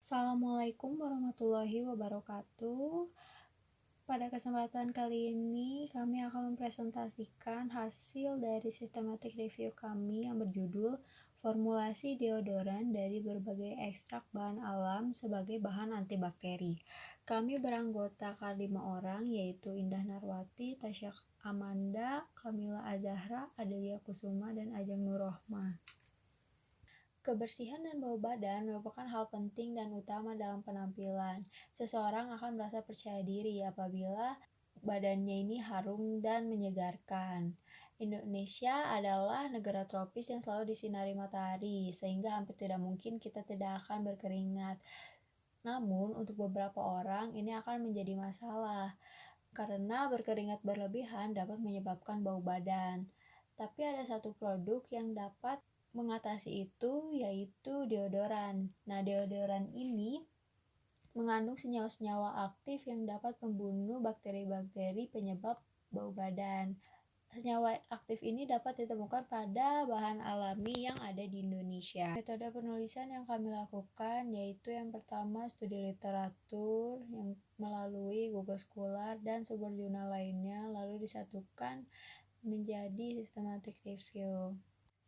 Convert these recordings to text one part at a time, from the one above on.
Assalamualaikum warahmatullahi wabarakatuh. Pada kesempatan kali ini kami akan mempresentasikan hasil dari systematic review kami yang berjudul Formulasi deodoran dari berbagai ekstrak bahan alam sebagai bahan antibakteri. Kami beranggotakan 5 orang, yaitu Indah Narwati, Tasya Amanda, Kamila Azahra, Adelia Kusuma, dan Ajeng Nurrohmah. Kebersihan dan bau badan merupakan hal penting dan utama dalam penampilan. Seseorang akan merasa percaya diri apabila badannya ini harum dan menyegarkan. Indonesia adalah negara tropis yang selalu disinari matahari, sehingga hampir tidak mungkin kita tidak akan berkeringat. Namun, untuk beberapa orang ini akan menjadi masalah, karena berkeringat berlebihan dapat menyebabkan bau badan. Tapi ada satu produk yang dapat mengatasi itu, yaitu deodoran. Nah, deodoran ini mengandung senyawa-senyawa aktif yang dapat membunuh bakteri-bakteri penyebab bau badan. Senyawa aktif ini dapat ditemukan pada bahan alami yang ada di Indonesia. Metode penulisan yang kami lakukan yaitu yang pertama studi literatur yang melalui Google Scholar dan sumber jurnal lainnya, lalu disatukan menjadi systematic review.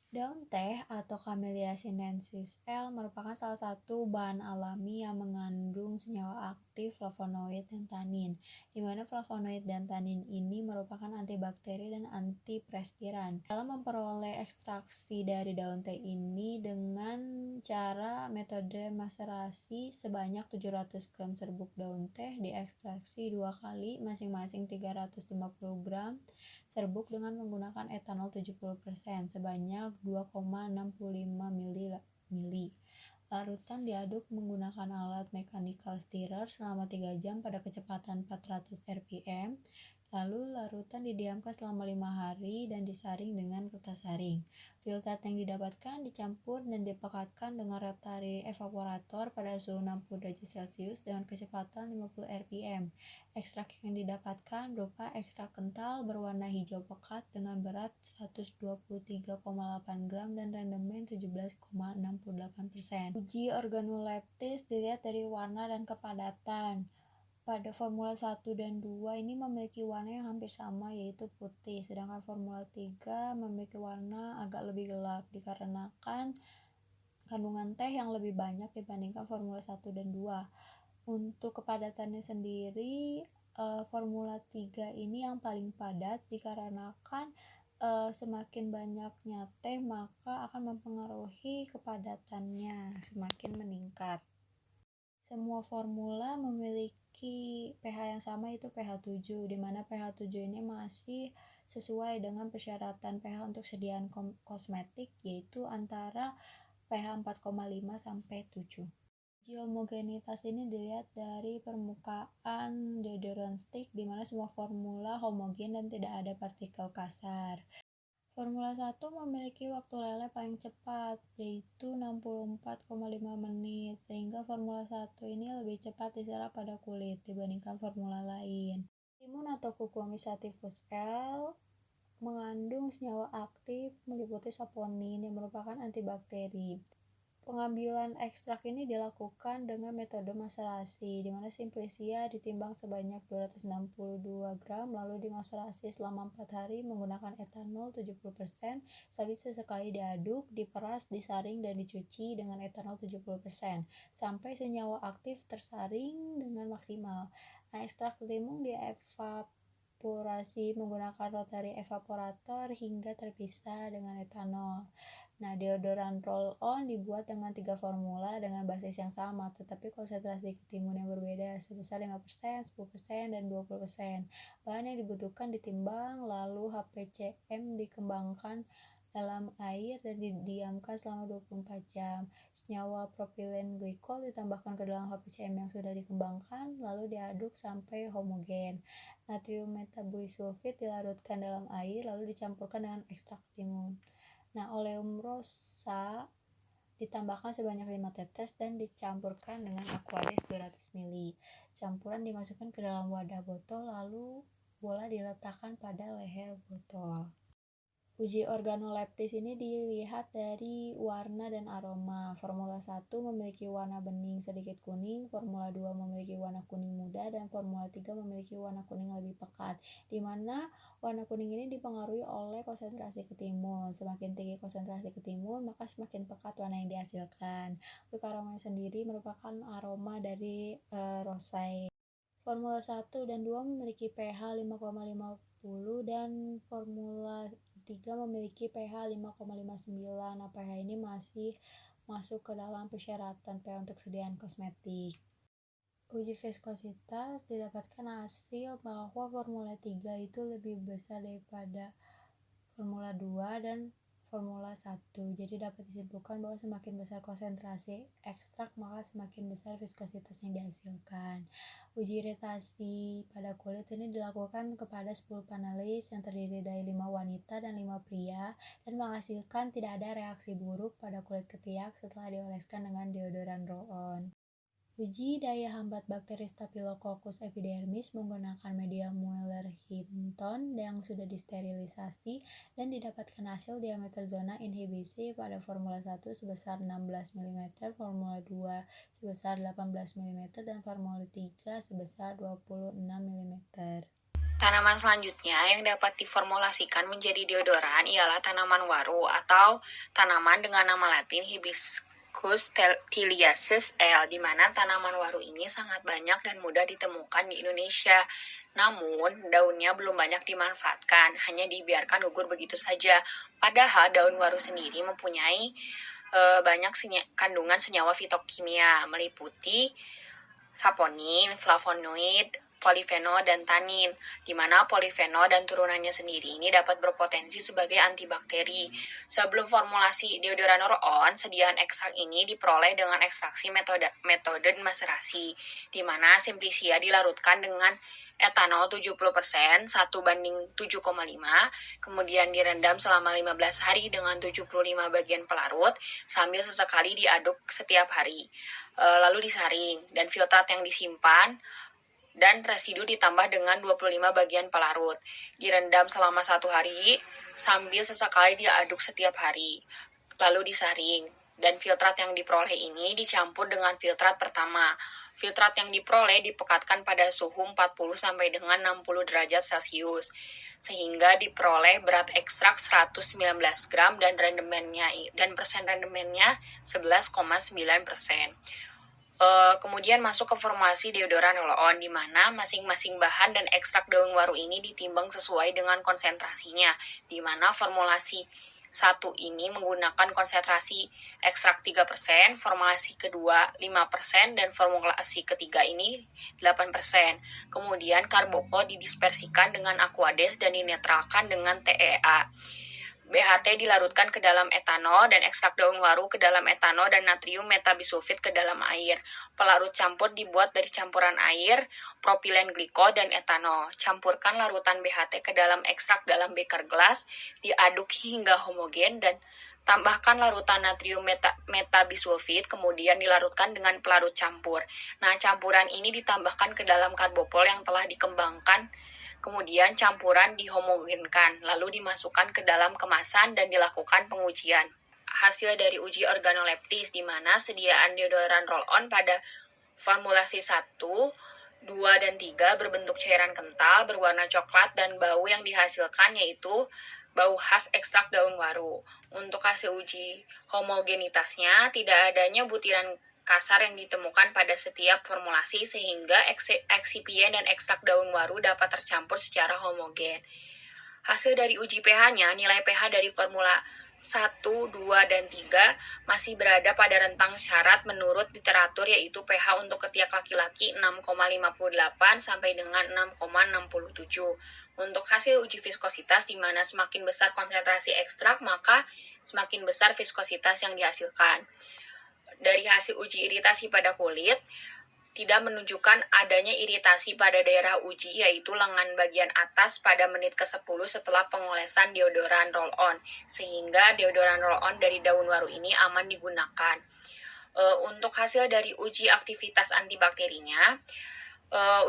Daun teh atau Camellia sinensis L merupakan salah satu bahan alami yang mengandung senyawa aktif flavonoid dan tanin, di mana flavonoid dan tanin ini merupakan antibakteri dan antiperspiran. Dalam memperoleh ekstraksi dari daun teh ini dengan cara metode maserasi sebanyak 700 gram serbuk daun teh diekstraksi 2 kali, masing-masing 350 gram serbuk dengan menggunakan etanol 70% sebanyak 2,65 mili. Larutan diaduk menggunakan alat mechanical stirrer selama 3 jam pada kecepatan 400 rpm. Lalu larutan didiamkan selama 5 hari dan disaring dengan kertas saring. Filtrat yang didapatkan dicampur dan dipekatkan dengan rotary evaporator pada suhu 60 derajat Celcius dengan kecepatan 50 rpm. Ekstrak yang didapatkan berupa ekstrak kental berwarna hijau pekat dengan berat 123,8 gram dan rendemen 17,68%. Uji organoleptis dilihat dari warna dan kepadatan. Pada formula 1 dan 2 ini memiliki warna yang hampir sama, yaitu putih, sedangkan formula 3 memiliki warna agak lebih gelap dikarenakan kandungan teh yang lebih banyak dibandingkan formula 1 dan 2. Untuk kepadatannya sendiri, formula 3 ini yang paling padat dikarenakan semakin banyaknya teh maka akan mempengaruhi kepadatannya semakin meningkat. Semua formula memiliki pH yang sama, yaitu pH 7, di mana pH 7 ini masih sesuai dengan persyaratan pH untuk sediaan kosmetik, yaitu antara pH 4,5 sampai 7. Uji homogenitas ini dilihat dari permukaan deodoran stick, di mana semua formula homogen dan tidak ada partikel kasar. Formula 1 memiliki waktu leleh paling cepat, yaitu 64,5 menit, sehingga formula 1 ini lebih cepat diserap pada kulit dibandingkan formula lain. Timun atau Cucumis sativus L mengandung senyawa aktif meliputi saponin yang merupakan antibakteri. Pengambilan ekstrak ini dilakukan dengan metode maserasi, di mana simplicia ditimbang sebanyak 262 gram lalu dimaserasi selama 4 hari menggunakan etanol 70%, sabit sesekali diaduk, diperas, disaring, dan dicuci dengan etanol 70% sampai senyawa aktif tersaring dengan maksimal. Nah, ekstrak timun dievaporasi menggunakan rotary evaporator hingga terpisah dengan etanol. Nah, deodoran roll-on dibuat dengan 3 formula dengan basis yang sama, tetapi konsentrasi ketimun yang berbeda sebesar 5%, 10%, dan 20%. Bahan yang dibutuhkan ditimbang, lalu HPCM dikembangkan dalam air dan didiamkan selama 24 jam. Senyawa propilen glikol ditambahkan ke dalam HPCM yang sudah dikembangkan, lalu diaduk sampai homogen. Natrium metabosulfit dilarutkan dalam air, lalu dicampurkan dengan ekstrak timun. Nah, oleum rosa ditambahkan sebanyak 5 tetes dan dicampurkan dengan Aquades 200 ml. Campuran dimasukkan ke dalam wadah botol, lalu bola diletakkan pada leher botol. Uji organoleptis ini dilihat dari warna dan aroma. Formula 1 memiliki warna bening sedikit kuning, Formula 2 memiliki warna kuning muda, dan Formula 3 memiliki warna kuning lebih pekat, di mana warna kuning ini dipengaruhi oleh konsentrasi ketimun. Semakin tinggi konsentrasi ketimun, maka semakin pekat warna yang dihasilkan. Untuk aroma sendiri merupakan aroma dari rosé. Formula 1 dan 2 memiliki pH 5,50 dan Formula 3 memiliki pH 5,59. Nah, pH ini masih masuk ke dalam persyaratan pH untuk sediaan kosmetik. Uji viskositas didapatkan hasil bahwa Formula 3 itu lebih besar daripada Formula 2 dan Formula 1. Jadi dapat disimpulkan bahwa semakin besar konsentrasi ekstrak, maka semakin besar viskositas yang dihasilkan. Uji iritasi pada kulit ini dilakukan kepada 10 panelis yang terdiri dari 5 wanita dan 5 pria dan menghasilkan tidak ada reaksi buruk pada kulit ketiak setelah dioleskan dengan deodoran roll-on. Uji daya hambat bakteri Staphylococcus epidermis menggunakan media Mueller-Hinton yang sudah disterilisasi dan didapatkan hasil diameter zona inhibisi pada Formula 1 sebesar 16 mm, Formula 2 sebesar 18 mm, dan Formula 3 sebesar 26 mm. Tanaman selanjutnya yang dapat diformulasikan menjadi deodoran ialah tanaman waru atau tanaman dengan nama latin Hibiscus thaliaceus L, di mana tanaman waru ini sangat banyak dan mudah ditemukan di Indonesia. Namun, daunnya belum banyak dimanfaatkan, hanya dibiarkan gugur begitu saja. Padahal daun waru sendiri mempunyai banyak kandungan senyawa fitokimia, meliputi saponin, flavonoid, polifenol, dan tanin, di mana polifenol dan turunannya sendiri ini dapat berpotensi sebagai antibakteri. Sebelum formulasi deodoran roll-on, sediaan ekstrak ini diperoleh dengan ekstraksi metode maserasi, di mana simplisia dilarutkan dengan etanol 70%, 1:7,5, kemudian direndam selama 15 hari dengan 75 bagian pelarut, sambil sesekali diaduk setiap hari. Lalu disaring, dan filtrat yang disimpan dan residu ditambah dengan 25 bagian pelarut. Direndam selama 1 hari sambil sesekali diaduk setiap hari. Lalu disaring, dan filtrat yang diperoleh ini dicampur dengan filtrat pertama. Filtrat yang diperoleh dipekatkan pada suhu 40 sampai dengan 60 derajat Celcius sehingga diperoleh berat ekstrak 119 gram dan persen rendemennya 11,9%. Kemudian masuk ke formulasi deodoran roll-on, di mana masing-masing bahan dan ekstrak daun waru ini ditimbang sesuai dengan konsentrasinya, di mana formulasi 1 ini menggunakan konsentrasi ekstrak 3%, formulasi kedua 5%, dan formulasi ketiga ini 8%. Kemudian karbopol didispersikan dengan Aquades dan dinetralkan dengan TEA. BHT dilarutkan ke dalam etanol dan ekstrak daun waru ke dalam etanol dan natrium metabisulfit ke dalam air. Pelarut campur dibuat dari campuran air, propilen glikol, dan etanol. Campurkan larutan BHT ke dalam ekstrak dalam beker gelas, diaduk hingga homogen, dan tambahkan larutan natrium metabisulfit, kemudian dilarutkan dengan pelarut campur. Nah, campuran ini ditambahkan ke dalam karbopol yang telah dikembangkan. Kemudian campuran dihomogenkan, lalu dimasukkan ke dalam kemasan dan dilakukan pengujian. Hasil dari uji organoleptis, di mana sediaan deodoran roll-on pada formulasi 1, 2, dan 3 berbentuk cairan kental, berwarna coklat, dan bau yang dihasilkan yaitu bau khas ekstrak daun waru. Untuk hasil uji homogenitasnya, tidak adanya butiran kasar yang ditemukan pada setiap formulasi sehingga eksipien dan ekstrak daun waru dapat tercampur secara homogen. Hasil dari uji pH-nya, nilai pH dari formula 1, 2, dan 3 masih berada pada rentang syarat menurut literatur, yaitu pH untuk ketiak laki-laki 6,58 sampai dengan 6,67. Untuk hasil uji viskositas, di mana semakin besar konsentrasi ekstrak, maka semakin besar viskositas yang dihasilkan. Dari hasil uji iritasi pada kulit, tidak menunjukkan adanya iritasi pada daerah uji, yaitu lengan bagian atas pada menit ke-10 setelah pengolesan deodoran roll-on, sehingga deodoran roll-on dari daun waru ini aman digunakan. Untuk hasil dari uji aktivitas antibakterinya,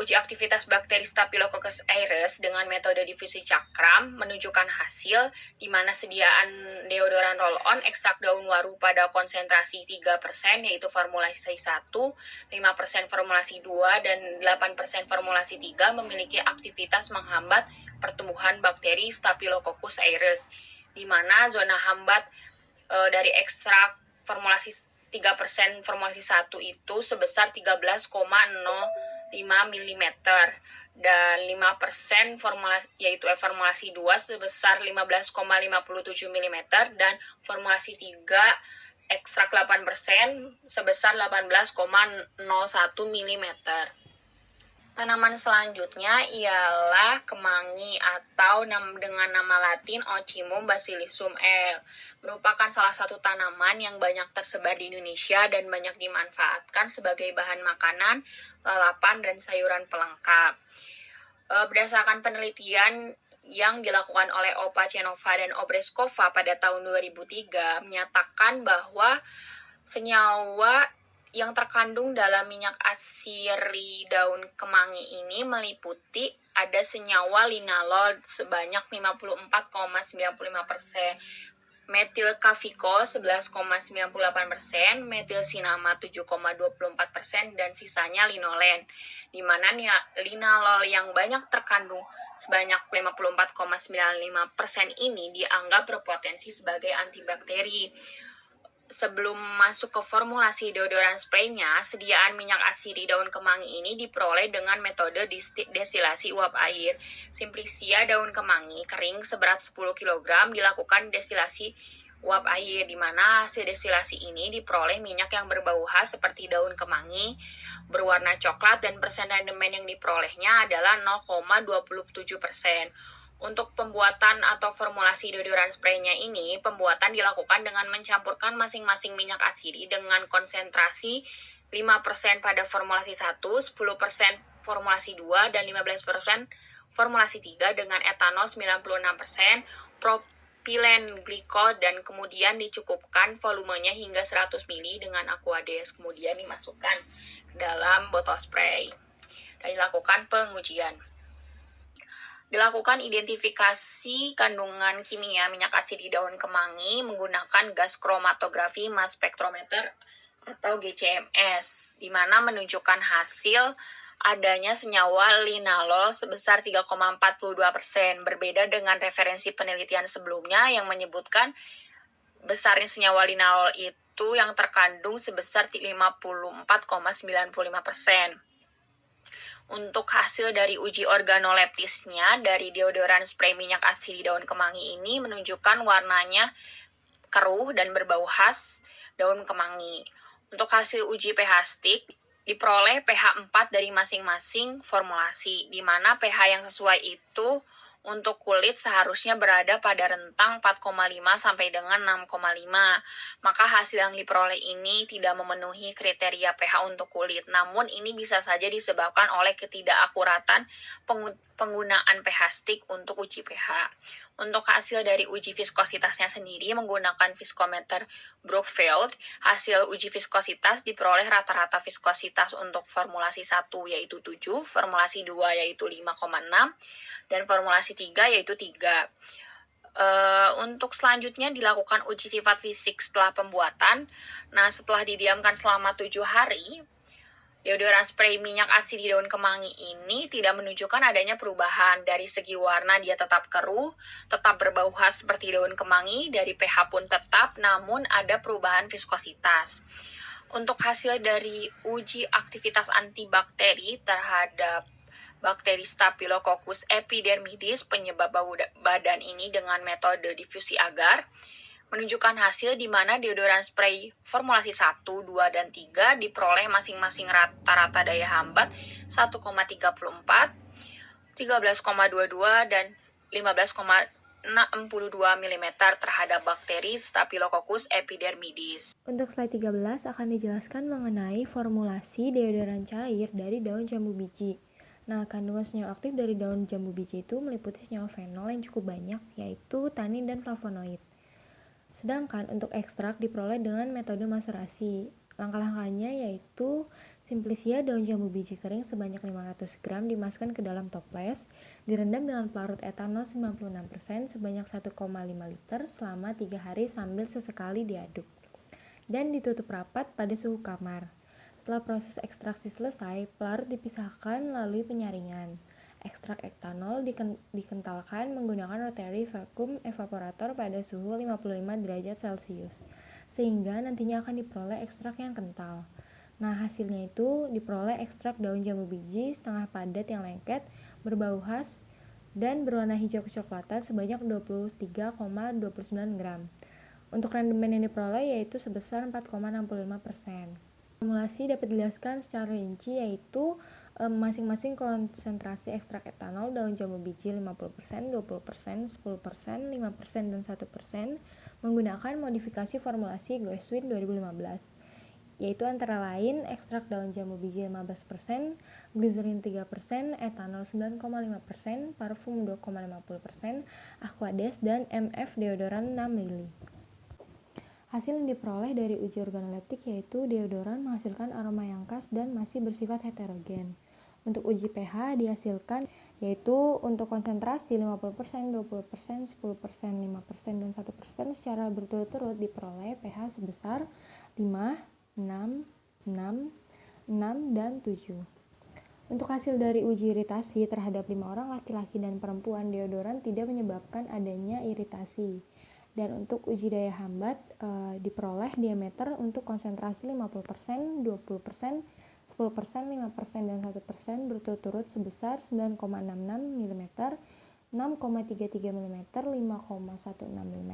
Uji aktivitas bakteri Staphylococcus aureus dengan metode difusi cakram menunjukkan hasil di mana sediaan deodoran roll-on ekstrak daun waru pada konsentrasi 3% yaitu formulasi 1, 5% formulasi 2, dan 8% formulasi 3 memiliki aktivitas menghambat pertumbuhan bakteri Staphylococcus aureus, di mana zona hambat dari ekstrak formulasi 3% formulasi 1 itu sebesar 13,05 mm dan 5% yaitu formulasi 2 sebesar 15,57 mm dan formulasi 3 ekstrak 8% sebesar 18,01 mm. Tanaman selanjutnya ialah kemangi atau dengan nama latin Ocimum basilisum L. Merupakan salah satu tanaman yang banyak tersebar di Indonesia dan banyak dimanfaatkan sebagai bahan makanan, lalapan, dan sayuran pelengkap. Berdasarkan penelitian yang dilakukan oleh Opa Cenova dan Obreskova pada tahun 2003 menyatakan bahwa senyawa yang terkandung dalam minyak atsiri daun kemangi ini meliputi ada senyawa linalol sebanyak 54,95%, metilkafiko 11,98%, metilsinama 7,24%, dan sisanya linolen, di mana linalol yang banyak terkandung sebanyak 54,95% ini dianggap berpotensi sebagai antibakteri. Sebelum masuk ke formulasi deodoran spraynya, sediaan minyak atsiri daun kemangi ini diperoleh dengan metode destilasi uap air. Simplicia daun kemangi kering seberat 10 kg dilakukan destilasi uap air, di mana hasil destilasi ini diperoleh minyak yang berbau khas seperti daun kemangi, berwarna coklat, dan persendimen yang diperolehnya adalah 0,27%. Untuk pembuatan atau formulasi deodoran spraynya ini, pembuatan dilakukan dengan mencampurkan masing-masing minyak atsiri dengan konsentrasi 5% pada formulasi 1, 10% formulasi 2, dan 15% formulasi 3 dengan etanol 96%, propilen glikol, dan kemudian dicukupkan volumenya hingga 100 ml dengan Aquades, kemudian dimasukkan ke dalam botol spray dan dilakukan pengujian. Dilakukan identifikasi kandungan kimia minyak atsiri daun kemangi menggunakan gas kromatografi mass spectrometer atau GCMS, di mana menunjukkan hasil adanya senyawa linalol sebesar 3,42%, berbeda dengan referensi penelitian sebelumnya yang menyebutkan besarnya senyawa linalol itu yang terkandung sebesar 54,95%. Untuk hasil dari uji organoleptisnya dari deodoran spray minyak atsiri daun kemangi ini menunjukkan warnanya keruh dan berbau khas daun kemangi. Untuk hasil uji pH stick diperoleh pH 4 dari masing-masing formulasi, di mana pH yang sesuai itu untuk kulit seharusnya berada pada rentang 4,5 sampai dengan 6,5. Maka hasil yang diperoleh ini tidak memenuhi kriteria pH untuk kulit. Namun ini bisa saja disebabkan oleh ketidakakuratan penggunaan pH stick untuk uji pH. Untuk hasil dari uji viskositasnya sendiri menggunakan viskometer Brookfield, hasil uji viskositas diperoleh rata-rata viskositas untuk formulasi 1 yaitu 7, formulasi 2 yaitu 5,6, dan formulasi 3 yaitu 3. Untuk selanjutnya dilakukan uji sifat fisik setelah pembuatan. Nah, setelah didiamkan selama 7 hari, deodoran spray minyak atsiri daun kemangi ini tidak menunjukkan adanya perubahan. Dari segi warna dia tetap keruh, tetap berbau khas seperti daun kemangi, dari pH pun tetap, namun ada perubahan viskositas. Untuk hasil dari uji aktivitas antibakteri terhadap bakteri Staphylococcus epidermidis penyebab bau badan ini dengan metode difusi agar menunjukkan hasil di mana deodoran spray formulasi 1, 2, dan 3 diperoleh masing-masing rata-rata daya hambat 1,34, 13,22, dan 15,62 mm terhadap bakteri Staphylococcus epidermidis. Untuk slide 13 akan dijelaskan mengenai formulasi deodoran cair dari daun jambu biji. Nah, kandungan senyawa aktif dari daun jambu biji itu meliputi senyawa fenol yang cukup banyak, yaitu tanin dan flavonoid. Sedangkan untuk ekstrak diperoleh dengan metode maserasi. Langkah-langkahnya yaitu Simplicia daun jambu biji kering sebanyak 500 gram dimasukkan ke dalam toples, direndam dengan pelarut etanol 96% sebanyak 1,5 liter selama 3 hari sambil sesekali diaduk, dan ditutup rapat pada suhu kamar. Setelah proses ekstraksi selesai, pelarut dipisahkan melalui penyaringan. Ekstrak etanol dikentalkan menggunakan rotary vacuum evaporator pada suhu 55 derajat Celcius, sehingga nantinya akan diperoleh ekstrak yang kental. Nah, hasilnya itu diperoleh ekstrak daun jambu biji setengah padat yang lengket, berbau khas, dan berwarna hijau kecoklatan sebanyak 23,29 gram. Untuk rendemen yang diperoleh yaitu sebesar 4,65%. Formulasi dapat dijelaskan secara rinci yaitu masing-masing konsentrasi ekstrak etanol daun jambu biji 50%, 20%, 10%, 5%, dan 1% menggunakan modifikasi formulasi Goeswin 2015. Yaitu antara lain ekstrak daun jambu biji 15%, gliserin 3%, etanol 9,5%, parfum 2,50%, aquades, dan MF deodoran 6 ml. Hasil yang diperoleh dari uji organoleptik yaitu deodoran menghasilkan aroma yang khas dan masih bersifat heterogen. Untuk uji pH dihasilkan yaitu untuk konsentrasi 50%, 20%, 10%, 5%, dan 1% secara berturut-turut diperoleh pH sebesar 5, 6, 6, 6, dan 7. Untuk hasil dari uji iritasi terhadap 5 orang laki-laki dan perempuan, deodoran tidak menyebabkan adanya iritasi. Dan untuk uji daya hambat diperoleh diameter untuk konsentrasi 50%, 20%, 10%, 5%, dan 1% berturut-turut sebesar 9,66 mm, 6,33 mm, 5,16 mm,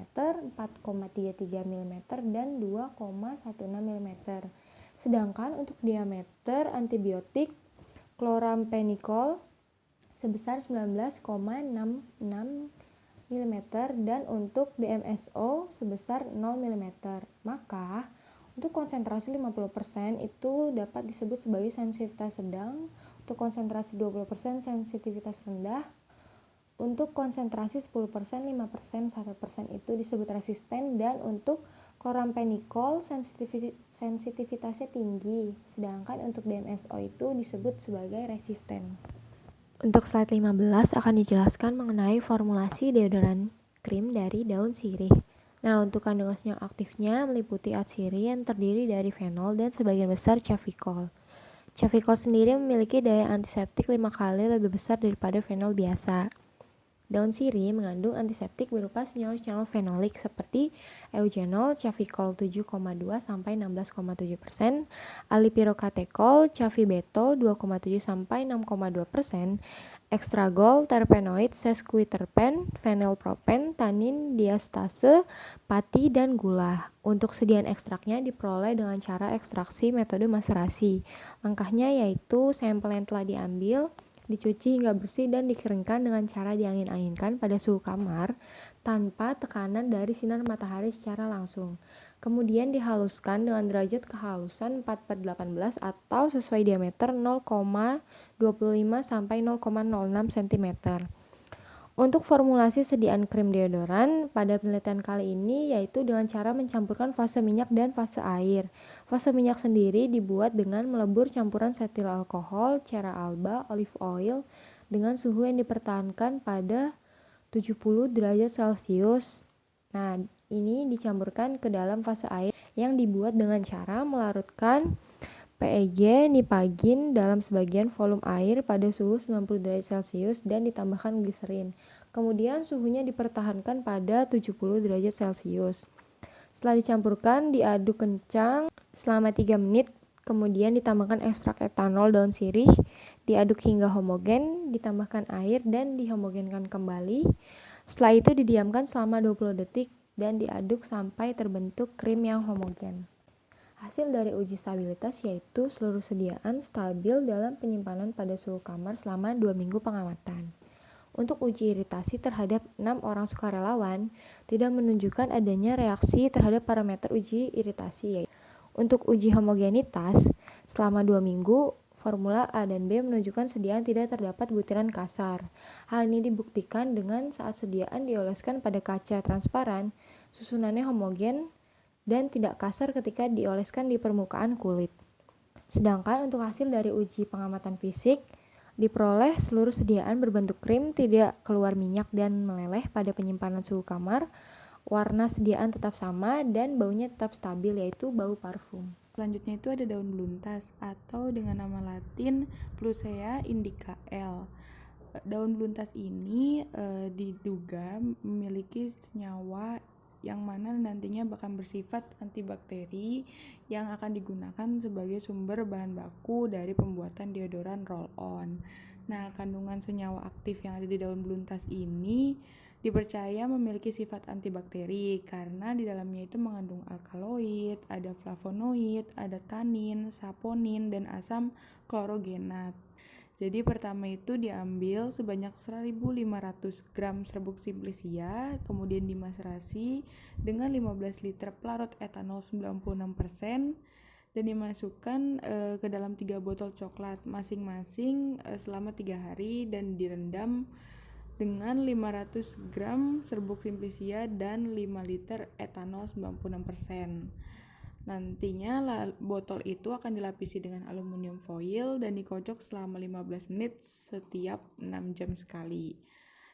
4,33 mm, dan 2,16 mm. Sedangkan untuk diameter antibiotik chloramphenicol sebesar 19,66 mm dan untuk DMSO sebesar 0 mm. Maka untuk konsentrasi 50% itu dapat disebut sebagai sensitivitas sedang, untuk konsentrasi 20% sensitivitas rendah, untuk konsentrasi 10%, 5%, 1% itu disebut resisten, dan untuk chloramphenicol sensitivitasnya tinggi, sedangkan untuk DMSO itu disebut sebagai resisten. Untuk slide 15 akan dijelaskan mengenai formulasi deodoran krim dari daun sirih. Nah, untuk kandungan senyawa aktifnya meliputi atsiri yang terdiri dari fenol dan sebagian besar cafikol. Cafikol sendiri memiliki daya antiseptik 5 kali lebih besar daripada fenol biasa. Daun sirih mengandung antiseptik berupa senyawa-senyawa fenolik seperti eugenol, cafikol 7,2 sampai 16,7%, alipirokatechol, cafibetol 2,7 sampai 6,2%, ekstragol, terpenoid, sesquiterpen, fenilpropen, tanin, diastase, pati, dan gula. Untuk sediaan ekstraknya diperoleh dengan cara ekstraksi metode maserasi. Langkahnya yaitu sampel yang telah diambil dicuci hingga bersih dan dikeringkan dengan cara diangin-anginkan pada suhu kamar tanpa tekanan dari sinar matahari secara langsung. Kemudian dihaluskan dengan derajat kehalusan 4/18 atau sesuai diameter 0,25 sampai 0,06 cm. Untuk formulasi sediaan krim deodoran pada penelitian kali ini yaitu dengan cara mencampurkan fase minyak dan fase air. Fase minyak sendiri dibuat dengan melebur campuran setil alkohol, cera alba, olive oil dengan suhu yang dipertahankan pada 70 derajat Celcius. Nah, ini dicampurkan ke dalam fase air yang dibuat dengan cara melarutkan PEG nipagin dalam sebagian volume air pada suhu 90 derajat Celcius dan ditambahkan gliserin. Kemudian suhunya dipertahankan pada 70 derajat Celcius. Setelah dicampurkan, diaduk kencang selama 3 menit, kemudian ditambahkan ekstrak etanol daun sirih, diaduk hingga homogen, ditambahkan air dan dihomogenkan kembali. Setelah itu didiamkan selama 20 detik dan diaduk sampai terbentuk krim yang homogen. Hasil dari uji stabilitas yaitu seluruh sediaan stabil dalam penyimpanan pada suhu kamar selama 2 minggu pengamatan. Untuk uji iritasi terhadap 6 orang sukarelawan tidak menunjukkan adanya reaksi terhadap parameter uji iritasi. Untuk uji homogenitas selama 2 minggu, formula A dan B menunjukkan sediaan tidak terdapat butiran kasar. Hal ini dibuktikan dengan saat sediaan dioleskan pada kaca transparan, susunannya homogen dan tidak kasar ketika dioleskan di permukaan kulit. Sedangkan untuk hasil dari uji pengamatan fisik, diperoleh seluruh sediaan berbentuk krim, tidak keluar minyak dan meleleh pada penyimpanan suhu kamar, warna sediaan tetap sama, dan baunya tetap stabil, yaitu bau parfum. Selanjutnya itu ada daun beluntas atau dengan nama latin Plusea indica L. Daun beluntas ini diduga memiliki senyawa yang mana nantinya bahkan bersifat antibakteri yang akan digunakan sebagai sumber bahan baku dari pembuatan deodoran roll-on. Nah, kandungan senyawa aktif yang ada di daun beluntas ini dipercaya memiliki sifat antibakteri karena di dalamnya itu mengandung alkaloid, ada flavonoid, ada tanin, saponin, dan asam klorogenat. Jadi pertama itu diambil sebanyak 1.500 gram serbuk simplicia, kemudian dimaserasi dengan 15 liter pelarut etanol 96% dan dimasukkan ke dalam 3 botol coklat masing-masing selama 3 hari dan direndam dengan 500 gram serbuk simplicia dan 5 liter etanol 96%. Nantinya botol itu akan dilapisi dengan aluminium foil dan dikocok selama 15 menit setiap 6 jam sekali.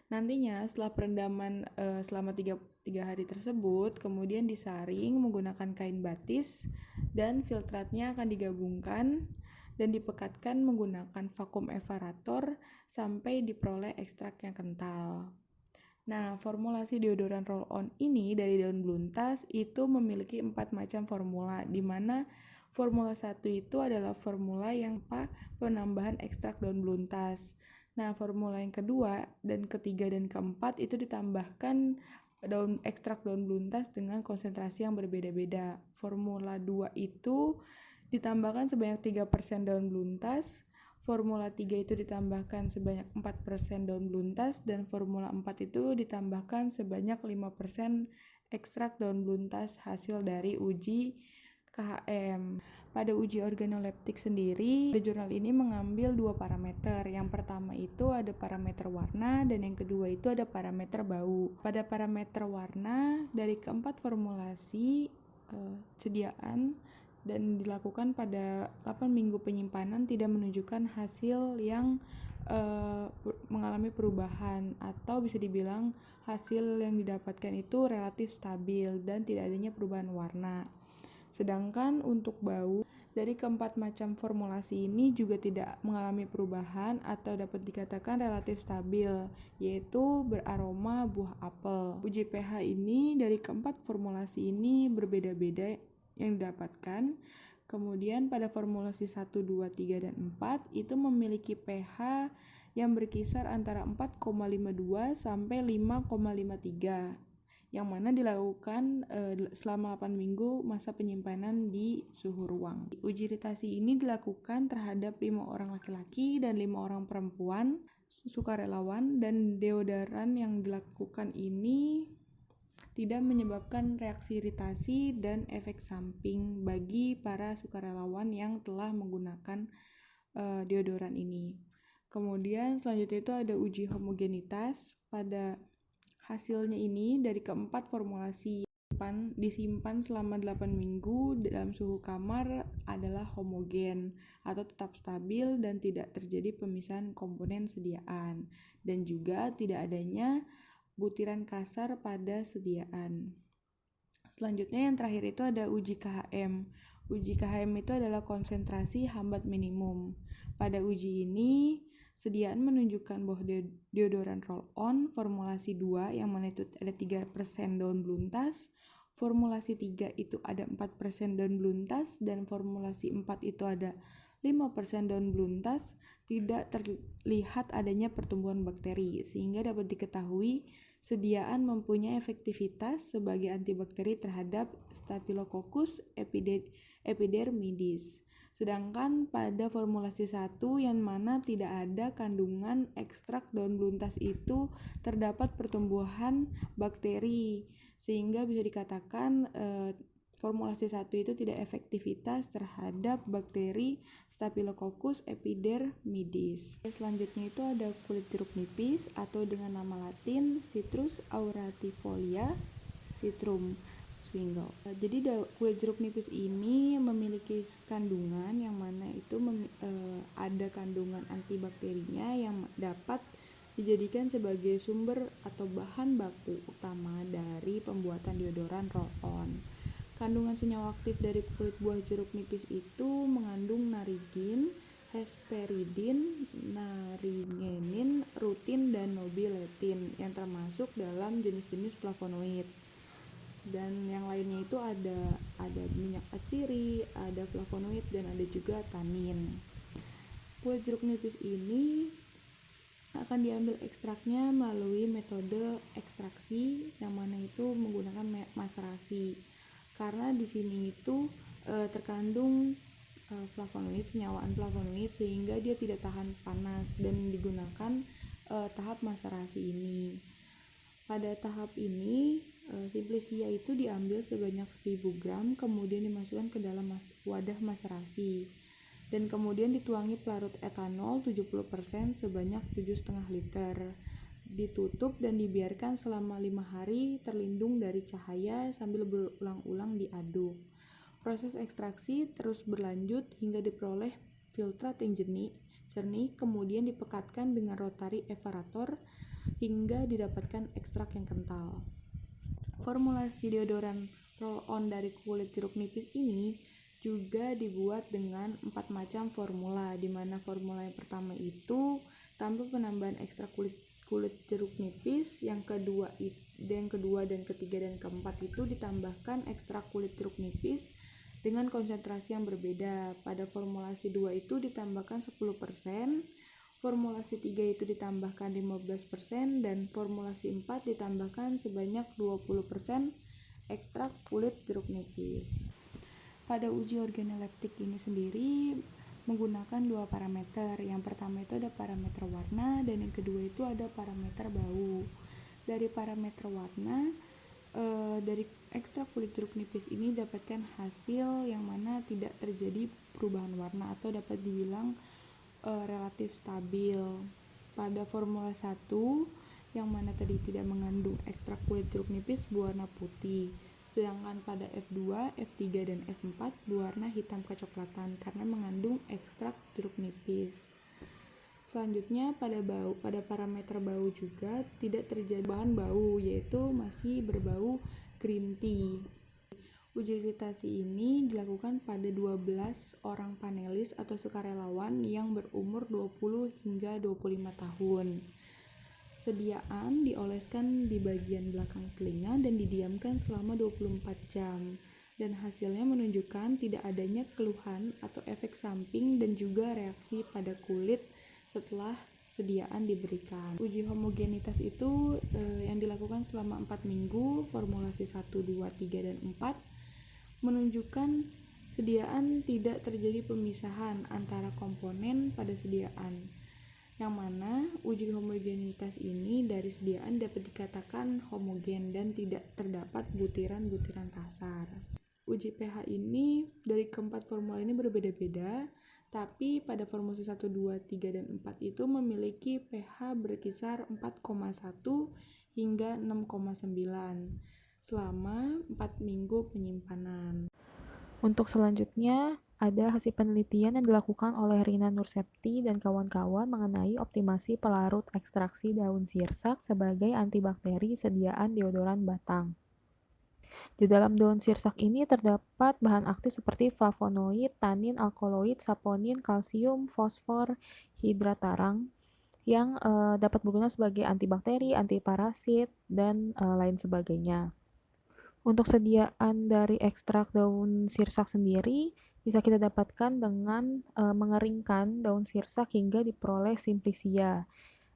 Nantinya setelah perendaman selama 3 hari tersebut, kemudian disaring menggunakan kain batis dan filtratnya akan digabungkan dan dipekatkan menggunakan vakum evaparator sampai diperoleh ekstrak yang kental. Nah, formulasi deodoran roll-on ini dari daun beluntas itu memiliki 4 macam formula, di mana formula 1 itu adalah formula yang penambahan ekstrak daun beluntas. Nah, formula yang kedua dan ketiga dan keempat itu ditambahkan ekstrak daun beluntas dengan konsentrasi yang berbeda-beda. Formula 2 itu ditambahkan sebanyak 3% daun beluntas. Formula 3 itu ditambahkan sebanyak 4% daun beluntas dan formula 4 itu ditambahkan sebanyak 5% ekstrak daun beluntas hasil dari uji KHM. Pada uji organoleptik sendiri, jurnal ini mengambil 2 parameter. Yang pertama itu ada parameter warna dan yang kedua itu ada parameter bau. Pada parameter warna, dari keempat formulasi sediaan dan dilakukan pada 8 minggu penyimpanan tidak menunjukkan hasil yang mengalami perubahan atau bisa dibilang hasil yang didapatkan itu relatif stabil dan tidak adanya perubahan warna. Sedangkan untuk bau, dari keempat macam formulasi ini juga tidak mengalami perubahan atau dapat dikatakan relatif stabil, yaitu beraroma buah apel. Uji pH ini dari keempat formulasi ini berbeda-beda yang didapatkan. Kemudian pada formulasi 1, 2, 3, dan 4 itu memiliki pH yang berkisar antara 4,52 sampai 5,53 yang mana dilakukan selama 8 minggu masa penyimpanan di suhu ruang. Uji iritasi ini dilakukan terhadap 5 orang laki-laki dan 5 orang perempuan sukarelawan, dan deodoran yang dilakukan ini tidak menyebabkan reaksi iritasi dan efek samping bagi para sukarelawan yang telah menggunakan deodoran ini. Kemudian selanjutnya itu ada uji homogenitas. Pada hasilnya ini dari keempat formulasi disimpan selama 8 minggu dalam suhu kamar adalah homogen atau tetap stabil dan tidak terjadi pemisahan komponen sediaan dan juga tidak adanya butiran kasar pada sediaan. Selanjutnya yang terakhir itu ada uji KHM. Uji KHM itu adalah konsentrasi hambat minimum. Pada uji ini, sediaan menunjukkan bahwa deodoran roll-on formulasi 2 yang mana itu ada 3% daun beluntas, formulasi 3 itu ada 4% daun beluntas, dan formulasi 4 itu ada 5% daun beluntas, tidak terlihat adanya pertumbuhan bakteri, sehingga dapat diketahui sediaan mempunyai efektivitas sebagai antibakteri terhadap Staphylococcus epidermidis. Sedangkan pada formulasi 1 yang mana tidak ada kandungan ekstrak daun beluntas itu terdapat pertumbuhan bakteri, sehingga bisa dikatakan formulasi 1 itu tidak efektivitas terhadap bakteri Staphylococcus epidermidis. Selanjutnya itu ada kulit jeruk nipis atau dengan nama latin Citrus auratifolia citrum. Swingle. Jadi kulit jeruk nipis ini memiliki kandungan yang mana itu ada kandungan antibakterinya yang dapat dijadikan sebagai sumber atau bahan baku utama dari pembuatan deodoran roll-on. Kandungan senyawa aktif dari kulit buah jeruk nipis itu mengandung naringin, hesperidin, naringenin, rutin, dan nobiletin yang termasuk dalam jenis-jenis flavonoid. Dan yang lainnya itu ada minyak atsiri, ada flavonoid, dan ada juga tanin. Kulit jeruk nipis ini akan diambil ekstraknya melalui metode ekstraksi yang mana itu menggunakan maserasi. Karena di sini itu terkandung flavonoid, senyawaan flavonoid, sehingga dia tidak tahan panas dan digunakan tahap maserasi ini. Pada tahap ini simplicia itu diambil sebanyak 1000 gram, kemudian dimasukkan ke dalam wadah maserasi dan kemudian dituangi pelarut etanol 70% sebanyak 7,5 liter. Ditutup dan dibiarkan selama 5 hari terlindung dari cahaya sambil berulang-ulang diaduk. Proses ekstraksi terus berlanjut hingga diperoleh filtrat yang jernih, kemudian dipekatkan dengan rotary evaporator hingga didapatkan ekstrak yang kental. Formulasi deodoran roll-on dari kulit jeruk nipis ini juga dibuat dengan 4 macam formula, di mana formula yang pertama itu tanpa penambahan ekstrak kulit jeruk nipis, yang kedua dan ketiga dan keempat itu ditambahkan ekstrak kulit jeruk nipis dengan konsentrasi yang berbeda. Pada formulasi 2 itu ditambahkan 10%, formulasi 3 itu ditambahkan 15%, dan formulasi 4 ditambahkan sebanyak 20% ekstrak kulit jeruk nipis. Pada uji organoleptik ini sendiri menggunakan 2 parameter. Yang pertama itu ada parameter warna dan yang kedua itu ada parameter bau. Dari parameter warna, dari ekstrak kulit jeruk nipis ini dapatkan hasil yang mana tidak terjadi perubahan warna atau dapat dibilang relatif stabil. Pada formula 1 yang mana tadi tidak mengandung ekstrak kulit jeruk nipis berwarna putih, sedangkan pada F2, F3, dan F4 berwarna hitam kecoklatan karena mengandung ekstrak jeruk nipis. Selanjutnya pada parameter bau juga tidak terjadi bahan bau, yaitu masih berbau green tea. Uji iritasi ini dilakukan pada 12 orang panelis atau sukarelawan yang berumur 20 hingga 25 tahun. Sediaan dioleskan di bagian belakang telinga dan didiamkan selama 24 jam. Dan hasilnya menunjukkan tidak adanya keluhan atau efek samping dan juga reaksi pada kulit setelah sediaan diberikan. Uji homogenitas itu yang dilakukan selama 4 minggu, formulasi 1, 2, 3, dan 4 menunjukkan sediaan tidak terjadi pemisahan antara komponen pada sediaan, yang mana uji homogenitas ini dari sediaan dapat dikatakan homogen dan tidak terdapat butiran-butiran kasar. Uji pH ini dari keempat formula ini berbeda-beda, tapi pada formulasi 1, 2, 3, dan 4 itu memiliki pH berkisar 4,1 hingga 6,9 selama 4 minggu penyimpanan. Untuk selanjutnya, ada hasil penelitian yang dilakukan oleh Rina Nursepti dan kawan-kawan mengenai optimasi pelarut ekstraksi daun sirsak sebagai antibakteri sediaan deodoran batang. Di dalam daun sirsak ini terdapat bahan aktif seperti flavonoid, tanin, alkaloid, saponin, kalsium, fosfor, hidrat-tarang yang dapat berguna sebagai antibakteri, antiparasit, dan lain sebagainya. Untuk sediaan dari ekstrak daun sirsak sendiri bisa kita dapatkan dengan mengeringkan daun sirsak hingga diperoleh simplicia.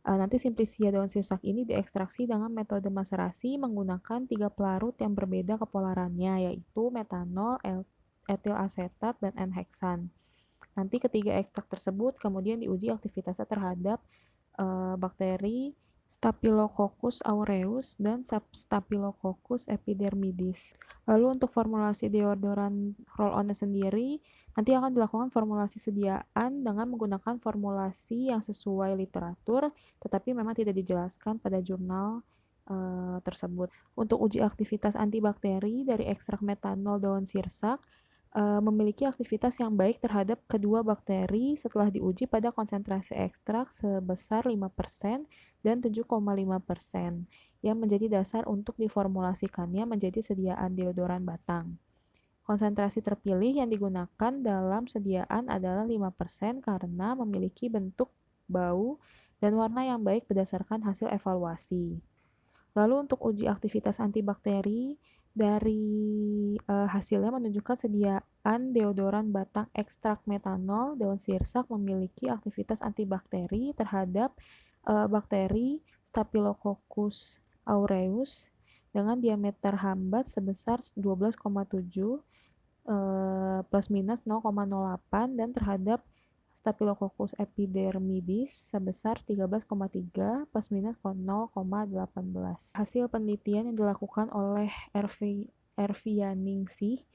Nanti simplicia daun sirsak ini diekstraksi dengan metode maserasi menggunakan 3 pelarut yang berbeda kepolarannya, yaitu metanol, etil asetat, dan N-heksan. Nanti ketiga ekstrak tersebut kemudian diuji aktivitasnya terhadap bakteri Staphylococcus aureus dan Staphylococcus epidermidis. Lalu untuk formulasi deodoran roll-on sendiri nanti akan dilakukan formulasi sediaan dengan menggunakan formulasi yang sesuai literatur, tetapi memang tidak dijelaskan pada jurnal tersebut. Untuk uji aktivitas antibakteri dari ekstrak metanol daun sirsak, memiliki aktivitas yang baik terhadap kedua bakteri setelah diuji pada konsentrasi ekstrak sebesar 5% dan 7,5%, yang menjadi dasar untuk diformulasikannya menjadi sediaan deodoran batang. Konsentrasi terpilih yang digunakan dalam sediaan adalah 5% karena memiliki bentuk, bau, dan warna yang baik berdasarkan hasil evaluasi. Lalu untuk uji aktivitas antibakteri, dari hasilnya menunjukkan sediaan deodoran batang ekstrak metanol daun sirsak memiliki aktivitas antibakteri terhadap bakteri Staphylococcus aureus dengan diameter hambat sebesar 12,7 plus minus 0,08 dan terhadap Staphylococcus epidermidis sebesar 13,3 plus minus 0,18. Hasil penelitian yang dilakukan oleh Ervianingsih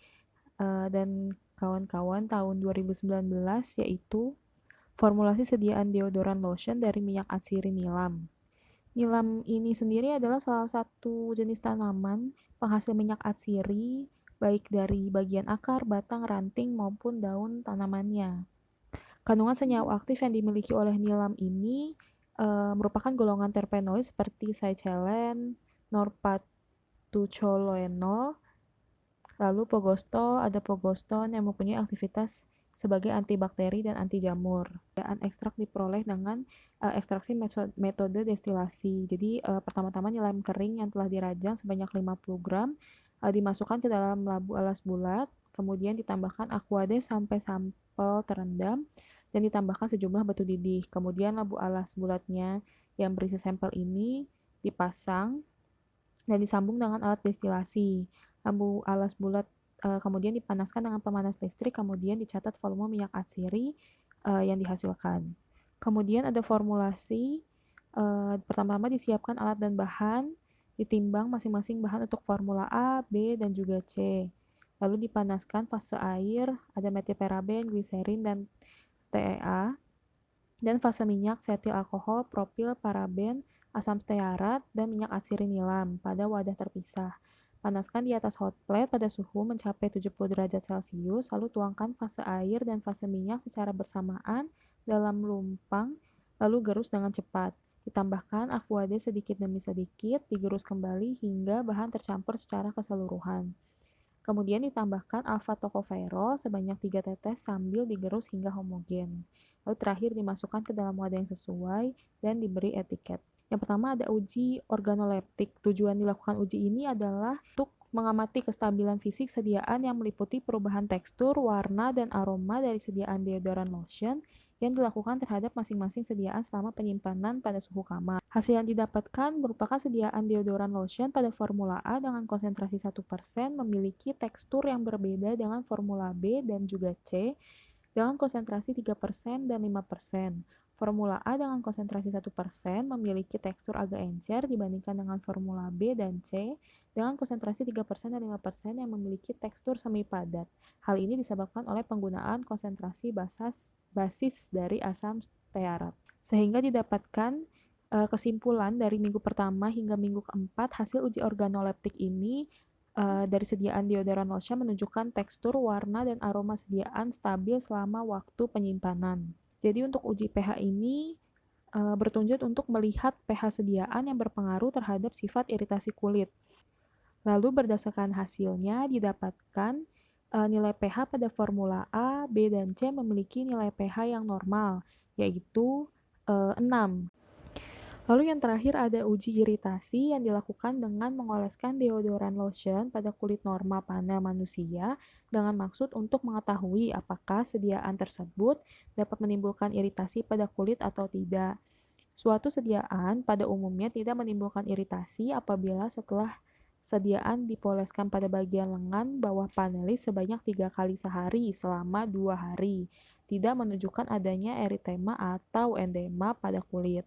dan kawan-kawan tahun 2019 yaitu formulasi sediaan deodoran lotion dari minyak atsiri nilam. Nilam ini sendiri adalah salah satu jenis tanaman penghasil minyak atsiri baik dari bagian akar, batang, ranting maupun daun tanamannya. Kandungan senyawa aktif yang dimiliki oleh nilam ini merupakan golongan terpenoid seperti cyclen, norpatucholoenol, lalu pogostol, ada pogoston yang mempunyai aktivitas sebagai antibakteri dan anti jamur. Ekstrak diperoleh dengan ekstraksi metode destilasi. Jadi pertama-tama nilam kering yang telah dirajang sebanyak 50 gram dimasukkan ke dalam labu alas bulat, kemudian ditambahkan aquades sampai sampel terendam, dan ditambahkan sejumlah batu didih. Kemudian labu alas bulatnya yang berisi sampel ini dipasang dan disambung dengan alat destilasi. Labu alas bulat kemudian dipanaskan dengan pemanas listrik, kemudian dicatat volume minyak atsiri yang dihasilkan. Kemudian ada formulasi, pertama-tama disiapkan alat dan bahan, ditimbang masing-masing bahan untuk formula A, B, dan juga C. Lalu dipanaskan fase air, ada metilparaben, gliserin, dan TEA, dan fase minyak, setil alkohol, propil, paraben, asam stearat, dan minyak atsiri nilam pada wadah terpisah. Panaskan di atas hot plate pada suhu mencapai 70 derajat Celcius, lalu tuangkan fase air dan fase minyak secara bersamaan dalam lumpang, lalu gerus dengan cepat. Ditambahkan aquades sedikit demi sedikit, digerus kembali hingga bahan tercampur secara keseluruhan. Kemudian ditambahkan alfa tocopherol sebanyak 3 tetes sambil digerus hingga homogen. Lalu terakhir dimasukkan ke dalam wadah yang sesuai dan diberi etiket. Yang pertama ada uji organoleptik. Tujuan dilakukan uji ini adalah untuk mengamati kestabilan fisik sediaan yang meliputi perubahan tekstur, warna, dan aroma dari sediaan deodoran lotion yang dilakukan terhadap masing-masing sediaan selama penyimpanan pada suhu kamar. Hasil yang didapatkan merupakan sediaan deodoran lotion pada formula A dengan konsentrasi 1% memiliki tekstur yang berbeda dengan formula B dan juga C dengan konsentrasi 3% dan 5%. Formula A dengan konsentrasi 1% memiliki tekstur agak encer dibandingkan dengan formula B dan C dengan konsentrasi 3% dan 5% yang memiliki tekstur semi padat. Hal ini disebabkan oleh penggunaan konsentrasi basis dari asam stearat. Sehingga didapatkan kesimpulan dari minggu pertama hingga minggu keempat hasil uji organoleptik ini dari sediaan deodoran lotion menunjukkan tekstur, warna, dan aroma sediaan stabil selama waktu penyimpanan. Jadi untuk uji pH ini bertujuan untuk melihat pH sediaan yang berpengaruh terhadap sifat iritasi kulit. Lalu berdasarkan hasilnya didapatkan nilai pH pada formula A, B, dan C memiliki nilai pH yang normal, yaitu 6. Lalu yang terakhir ada uji iritasi yang dilakukan dengan mengoleskan deodoran lotion pada kulit normal panel manusia dengan maksud untuk mengetahui apakah sediaan tersebut dapat menimbulkan iritasi pada kulit atau tidak. Suatu sediaan pada umumnya tidak menimbulkan iritasi apabila setelah sediaan dipoleskan pada bagian lengan bawah panelis sebanyak 3 kali sehari selama 2 hari, tidak menunjukkan adanya eritema atau endema pada kulit.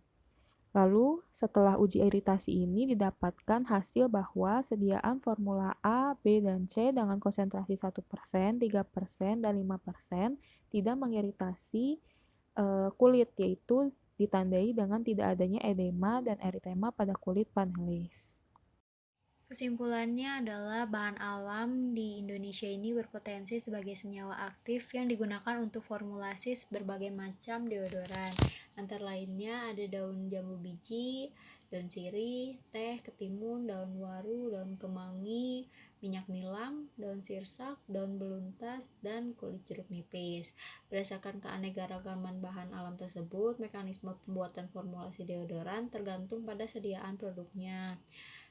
Lalu, setelah uji iritasi ini didapatkan hasil bahwa sediaan formula A, B, dan C dengan konsentrasi 1%, 3%, dan 5% tidak mengiritasi kulit, yaitu ditandai dengan tidak adanya edema dan eritema pada kulit panelis. Kesimpulannya adalah bahan alam di Indonesia ini berpotensi sebagai senyawa aktif yang digunakan untuk formulasi berbagai macam deodoran. Antara lainnya ada daun jambu biji, daun sirih, teh, ketimun, daun waru, daun kemangi, minyak nilam, daun sirsak, daun beluntas, dan kulit jeruk nipis. Berdasarkan keanekaragaman bahan alam tersebut, mekanisme pembuatan formulasi deodoran tergantung pada sediaan produknya.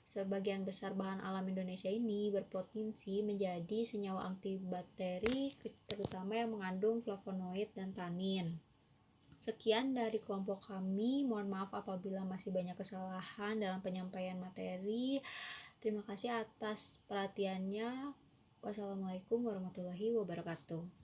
Sebagian besar bahan alam Indonesia ini berpotensi menjadi senyawa antibakteri, terutama yang mengandung flavonoid dan tanin. Sekian dari kelompok kami, mohon maaf apabila masih banyak kesalahan dalam penyampaian materi. Terima kasih atas perhatiannya. Wassalamualaikum warahmatullahi wabarakatuh.